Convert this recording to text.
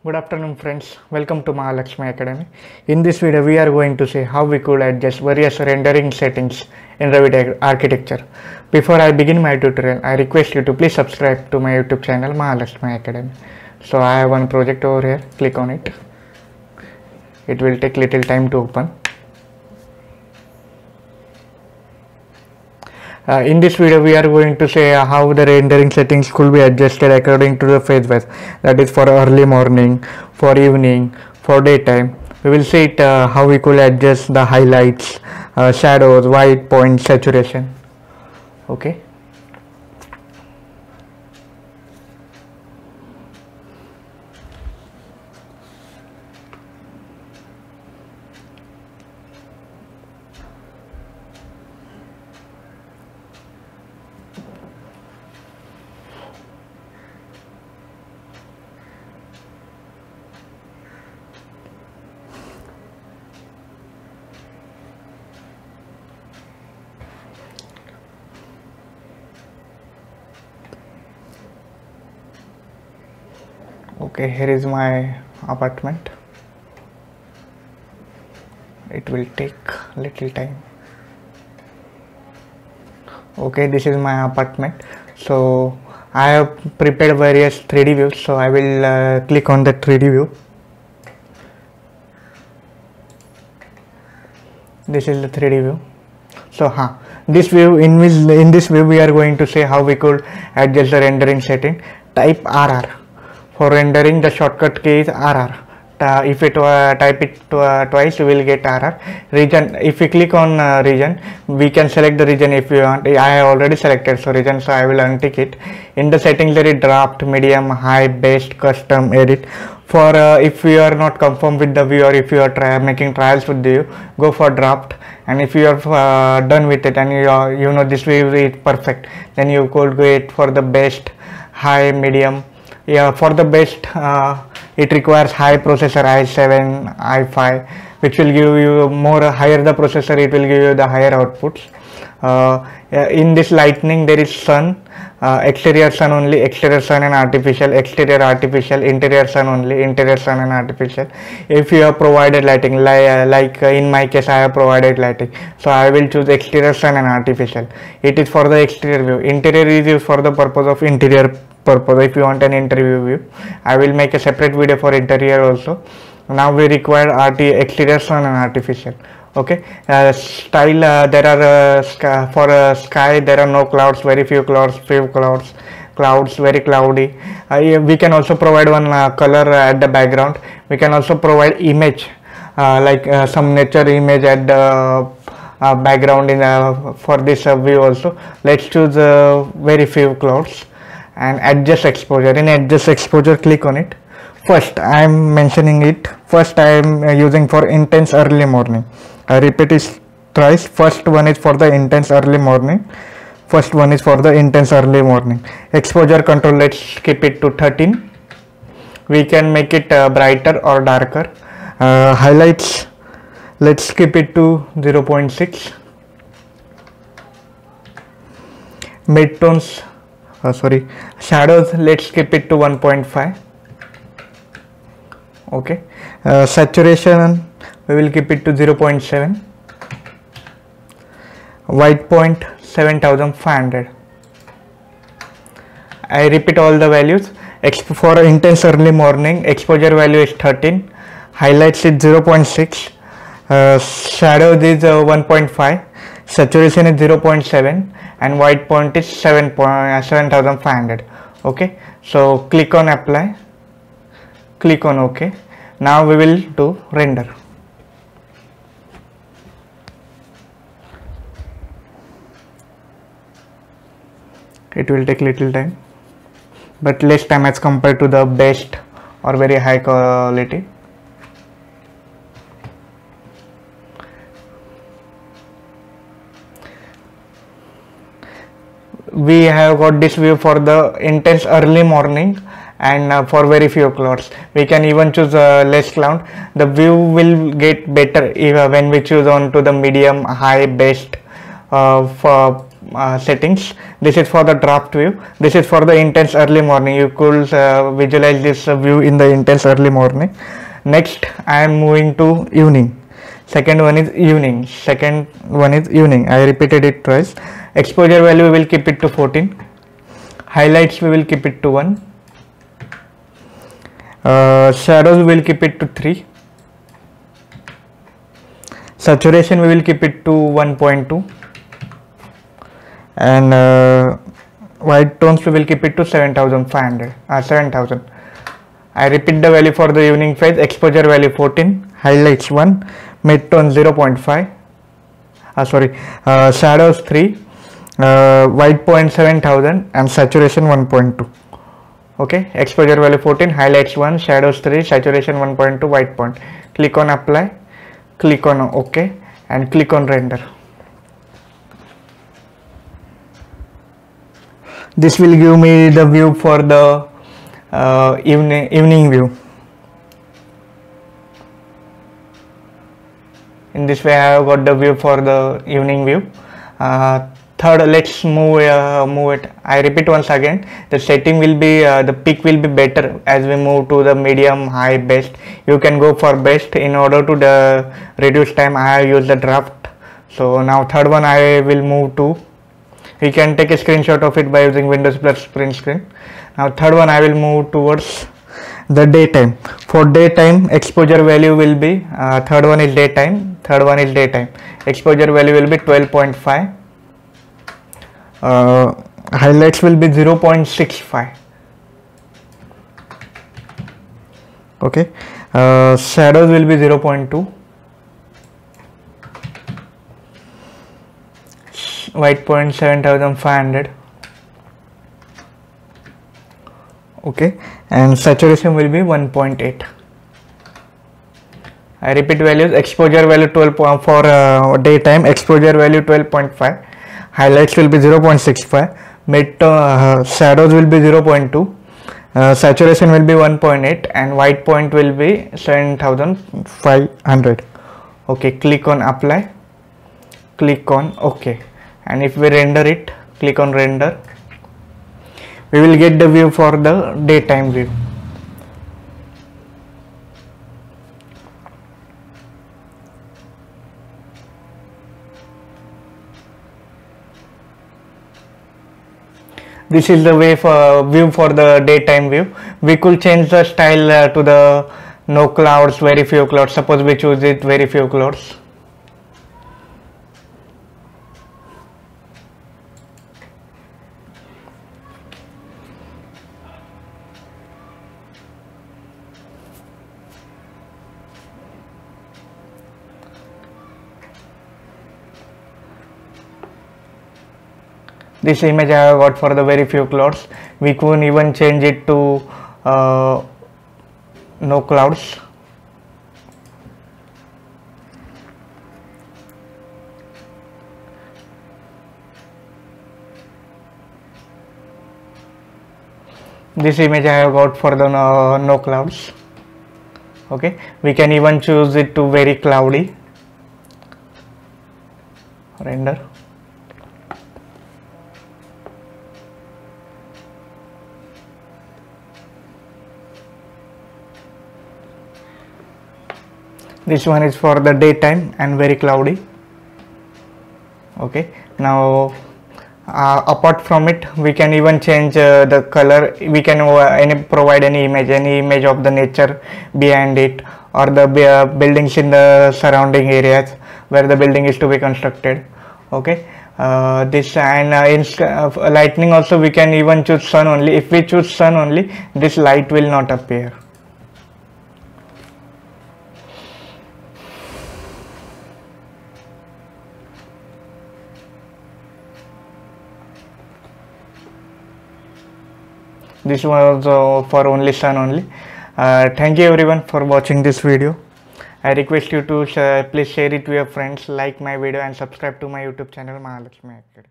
Good afternoon friends, welcome to Mahalakshmi Academy. In this video we are going to see how we could adjust various rendering settings in Revit architecture. Before I begin my tutorial, I request you to please subscribe to my YouTube channel Mahalakshmi Academy. So I have one project over here, click on it. It will take little time to open. In this video we are going to say how the rendering settings could be adjusted according to the phase wise, that is for early morning, for evening, for daytime. We will see it how we could adjust the highlights, shadows, white point, saturation. Okay. Okay, here is my apartment. It will take little time. Okay, this is my apartment. So I have prepared various 3D views. So I will click on the 3D view. This is the 3D view. So this view, in this view we are going to say how we could adjust the rendering setting. Type RR. For rendering, the shortcut key is RR. If you type it twice, you will get RR. Region, if we click on region, we can select the region if you want. I have already selected so region, so I will untick it. In the settings there is draft, medium, high, best, custom, edit. For if you are not conformed with the view, or if you are making trials with the view, go for draft. And if you are done with it and you know this view is perfect, then you could go for the best, high, medium. Yeah, for the best it requires high processor i7, i5, which will give you more higher the processor, it will give you the higher outputs. In this lightning there is sun, exterior sun only, exterior sun and artificial, exterior artificial, interior sun only, interior sun and artificial. If you have provided lighting, like in my case I have provided lighting, so I will choose exterior sun and artificial. It is for the exterior view. Interior is used for the purpose of interior purpose. If you want an interior view, I will make a separate video for interior also. Now we require exterior sun and artificial. Okay. Style, there are for sky there are no clouds, very few clouds, very cloudy. We can also provide one color at the background. We can also provide image, like some nature image at the background in for this view also. Let's choose very few clouds and adjust exposure. In adjust exposure, click on it. First I am mentioning it, first I am using for intense early morning. I repeat it thrice. First one is for the intense early morning. First one is for the intense early morning. Exposure control, let's keep it to 13. We can make it brighter or darker. Highlights, let's keep it to 0.6. Midtones, shadows, let's keep it to 1.5. Okay. Saturation, we will keep it to 0.7. White point 7500. I repeat all the values. For intense early morning, exposure value is 13, highlights is 0.6, shadows is 1.5, saturation is 0.7, and white point is 7500. Okay, so click on apply, click on OK. Now we will do render. It will take little time, but less time as compared to the best or very high quality. We have got this view for the intense early morning and for very few clouds. We can even choose less cloud. The view will get better when we choose on to the medium, high, best. For settings. This is for the draft view. This is for the intense early morning. You could visualize this view in the intense early morning. Next I am moving to evening. Second one is evening. I repeated it twice. Exposure value we will keep it to 14. Highlights we will keep it to 1. Shadows we will keep it to 3. Saturation we will keep it to 1.2. And white tones we will keep it to 7000. I repeat the value for the evening phase. Exposure value 14, highlights 1, mid-tone 0.5, shadows 3, white point 7000 and saturation 1.2. Okay, exposure value 14, highlights 1, shadows 3, saturation 1.2, white point. Click on apply, click on OK and click on render. This will give me the view for the evening view. In this way I have got the view for the evening view. Third, let's move it. I repeat once again, the setting will be the peak will be better as we move to the medium, high, best. You can go for best. In order to the reduce time I have used the draft. So now third one I will move to. You can take a screenshot of it by using Windows plus print screen. Now third one I will move towards the daytime. For daytime exposure value will be third one is daytime. Exposure value will be 12.5. Highlights will be 0.65. Okay. Shadows will be 0.2. White point 7500. Okay, and saturation will be 1.8. I repeat values. Exposure value 12 for daytime. Exposure value 12.5. Highlights will be 0.65. Mid shadows will be 0.2. Saturation will be 1.8 and white point will be 7500. Okay, click on apply, click on OK. And if we render it, click on render, we will get the view for the daytime view. This is the way for view for the daytime view. We could change the style to the no clouds, very few clouds. Suppose we choose it very few clouds. This image I have got for the very few clouds. We could even change it to no clouds. This image I have got for the no clouds. Okay, we can even choose it to very cloudy. Render. This one is for the daytime and very cloudy. Okay, now apart from it, we can even change the color. We can provide any image of the nature behind it, or the buildings in the surrounding areas where the building is to be constructed. Okay, this and in lightning also we can even choose sun only. If we choose sun only, this light will not appear. This was for only sun only. Thank you everyone for watching this video. I request you to please share it with your friends, like my video and subscribe to my YouTube channel Mahalakshmi Academy.